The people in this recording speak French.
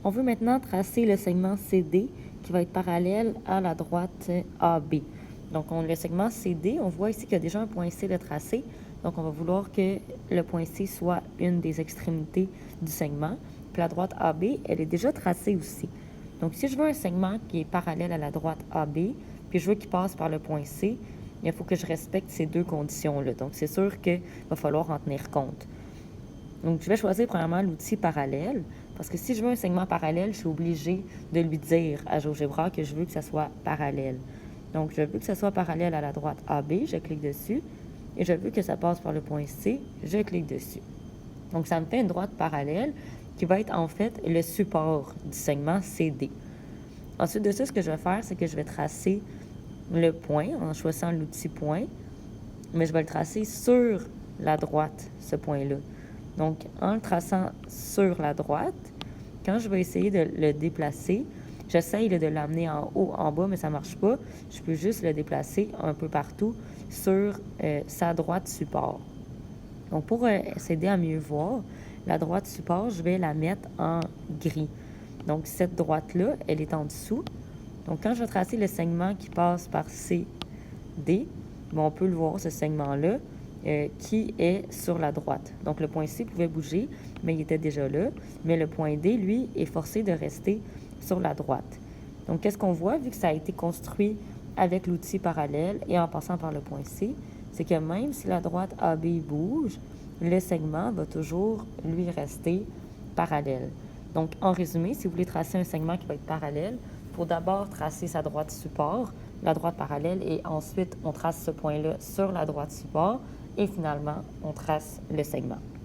On veut maintenant tracer le segment CD qui va être parallèle à la droite AB. Donc, le segment CD, on voit ici qu'il y a déjà un point C de tracé. Donc, on va vouloir que le point C soit une des extrémités du segment. Puis la droite AB, elle est déjà tracée aussi. Donc, si je veux un segment qui est parallèle à la droite AB, puis je veux qu'il passe par le point C, il faut que je respecte ces deux conditions-là. Donc, c'est sûr qu'il va falloir en tenir compte. Donc, je vais choisir premièrement l'outil parallèle, parce que si je veux un segment parallèle, je suis obligée de lui dire à GeoGebra que je veux que ça soit parallèle. Donc, je veux que ça soit parallèle à la droite AB, je clique dessus, et je veux que ça passe par le point C, je clique dessus. Donc, ça me fait une droite parallèle qui va être en fait le support du segment CD. Ensuite de ça, ce que je vais faire, c'est que je vais tracer le point en choisissant l'outil point, mais je vais le tracer sur la droite, ce point-là. Donc, en le traçant sur la droite, quand je vais essayer de le déplacer, j'essaye de l'amener en haut, en bas, mais ça ne marche pas. Je peux juste le déplacer un peu partout sur sa droite support. Donc, pour s'aider à mieux voir, la droite support, je vais la mettre en gris. Donc, cette droite-là, elle est en dessous. Donc, quand je vais tracer le segment qui passe par CD, on peut le voir, ce segment-là, qui est sur la droite. Donc, le point C pouvait bouger, mais il était déjà là. Mais le point D, lui, est forcé de rester sur la droite. Donc, qu'est-ce qu'on voit, vu que ça a été construit avec l'outil parallèle et en passant par le point C, c'est que même si la droite AB bouge, le segment va toujours, lui, rester parallèle. Donc, en résumé, si vous voulez tracer un segment qui va être parallèle, il faut d'abord tracer sa droite support, la droite parallèle, et ensuite, on trace ce point-là sur la droite support, et finalement, on trace le segment.